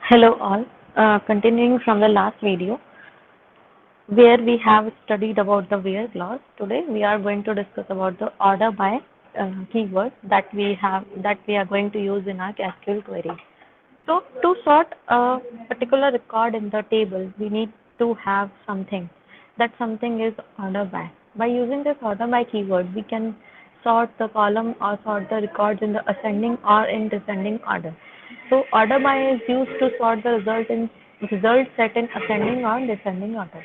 Hello all. Continuing from the last video where we have studied about the where clause. Today we are going to discuss about the order by keyword that we are going to use in our SQL query. So to sort a particular record in the table, we need to have something. That something is order by. By using this order by keyword, we can sort the column or sort the records in the ascending or in descending order. So order by is used to sort the result set in ascending or descending order.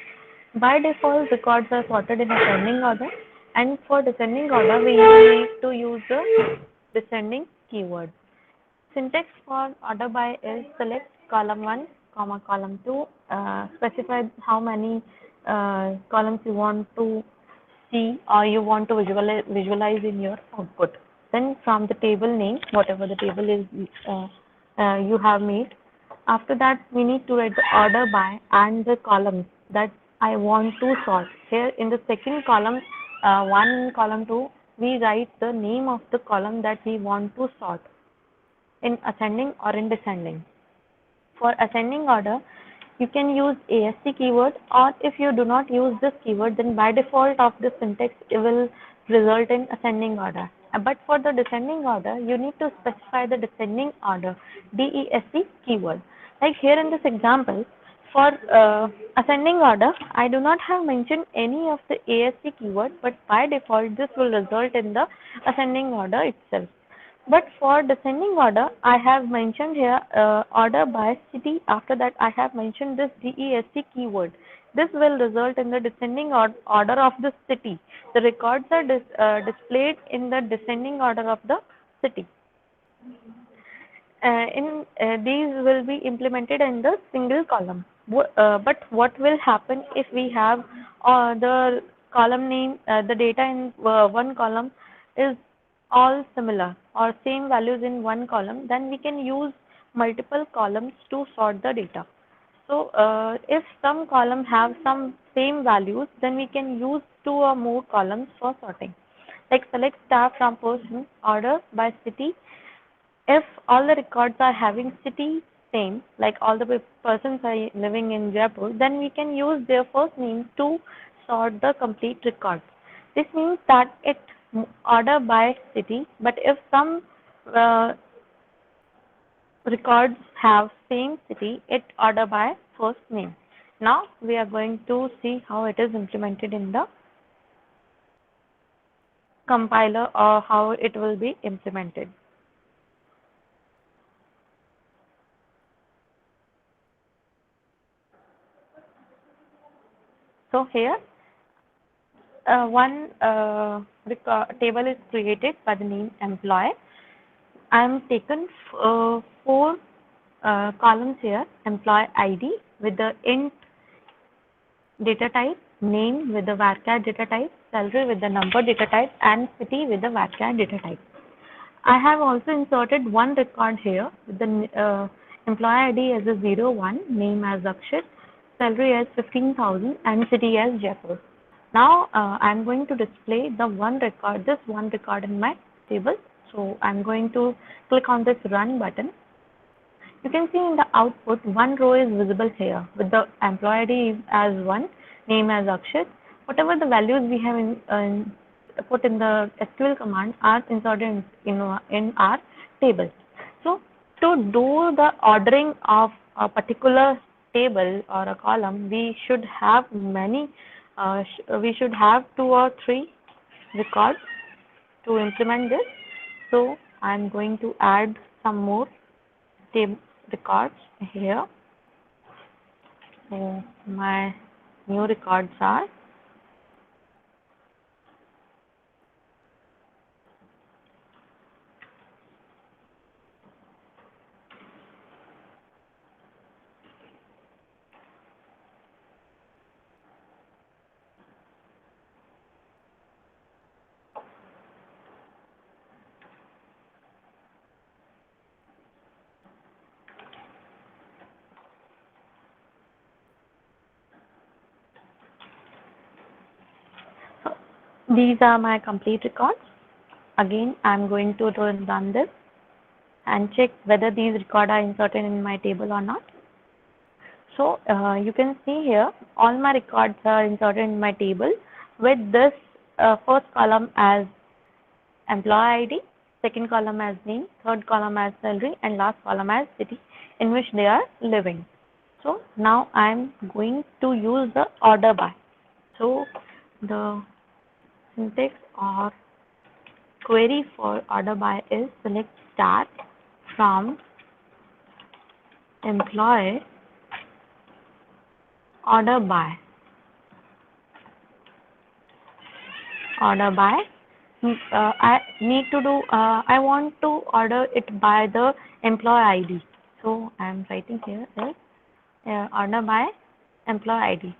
By default, records are sorted in ascending order, and for descending order, we need to use the descending keyword. Syntax for order by is select column 1, comma column 2, specify how many columns you want to see or you want to visualize in your output. Then from the table name, whatever the table is you have made. After that, we need to write the order by and the columns that I want to sort. Here in the second column, 1, column 2, we write the name of the column that we want to sort in ascending or in descending. For ascending order, you can use ASC keyword, or if you do not use this keyword, then by default of the syntax it will result in ascending order. But for the descending order, you need to specify the descending order, DESC keyword. Like here in this example, for ascending order, I do not have mentioned any of the ASC keyword, but by default this will result in the ascending order itself. But for descending order, I have mentioned here order by city. After that, I have mentioned this DESC keyword. This will result in the descending order of the city. The records are displayed in the descending order of the city. These will be implemented in the single column. But what will happen if we have the column name, the data in one column is all similar or same values in one column, then we can use multiple columns to sort the data. So if some column have some same values, then we can use 2 or more columns for sorting. Like select star from person, order by city. If all the records are having city same, like all the persons are living in Jaipur, then we can use their first name to sort the complete record. This means that it order by city, but if some uh, records have same city, it order by first name. Now we are going to see how it is implemented in the compiler or how it will be implemented. So here one table is created by the name employee. I am taken 4 columns here, employee ID with the int data type, name with the varchar data type, salary with the number data type, and city with the varchar data type. I have also inserted one record here with the employee ID as a 01, name as Akshit, salary as 15,000, and city as Jaipur. Now I'm going to display this one record in my table. So I'm going to click on this run button. You can see in the output, one row is visible here with the employee ID as 1, name as Akshit. Whatever the values we have put in the SQL command are inserted in our table. So to do the ordering of a particular table or a column, we should have we should have 2 or 3 records to implement this. So I'm going to add some more table records here. So my new records are these are my complete records. Again, I'm going to run this and check whether these records are inserted in my table or not. So you can see here all my records are inserted in my table with this first column as employee ID, second column as name, third column as salary, and last column as city in which they are living. So now I am going to use the order by. So the syntax or query for order by is select start from employee order by. Order by. I need to do. I want to order it by the employee ID. So I am writing here is order by employee ID.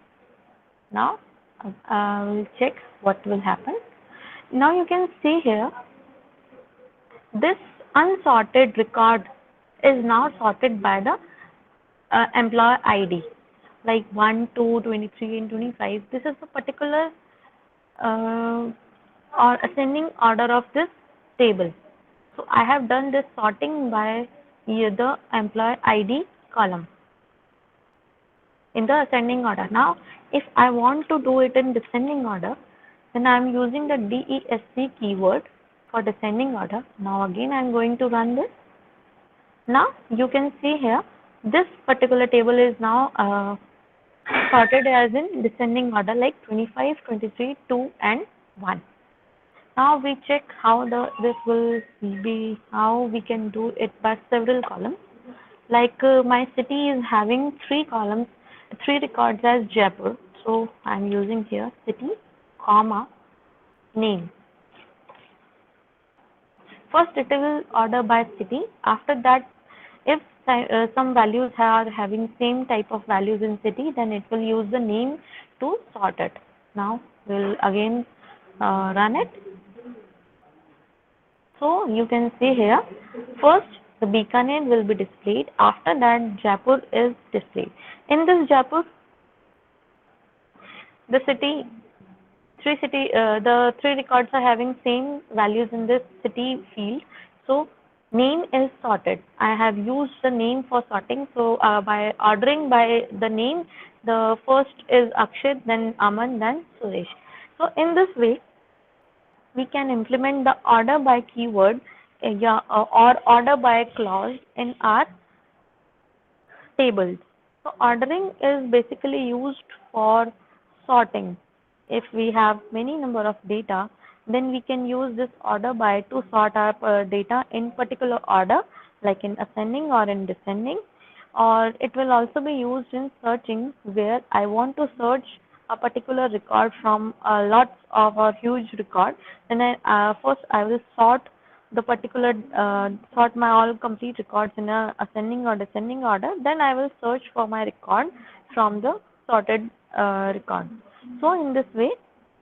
Now we'll check what will happen. Now you can see here this unsorted record is now sorted by the employee ID, like 1, 2, 23, and 25. This is the particular or ascending order of this table. So I have done this sorting by the employee ID column in the ascending order. Now, if I want to do it in descending order, then I am using the DESC keyword for descending order. Now again I am going to run this. Now you can see here this particular table is now sorted as in descending order like 25, 23, 2 and 1. Now we check how this will be, how we can do it by several columns. Like my city is having 3 columns, 3 records as Jaipur. So I am using here city, comma, name. First it will order by city. After that, if some values are having same type of values in city, then it will use the name to sort it. Now we'll again run it. So you can see here, first the Bikaner will be displayed. After that, Jaipur is displayed. In this Jaipur, the city, the 3 records are having same values in this city field. So name is sorted. I have used the name for sorting. So by ordering by the name, the first is Akshit, then Aman, then Suresh. So in this way, we can implement the order by keyword or order by clause in our tables. So ordering is basically used for sorting. If we have many number of data, then we can use this order by to sort our data in particular order, like in ascending or in descending. Or it will also be used in searching, where I want to search a particular record from lots of a huge record. Then first I will sort the particular sort my all complete records in a ascending or descending order. Then I will search for my record from the sorted record. So in this way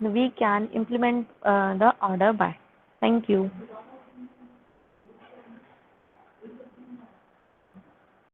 we can implement the order by. Thank you.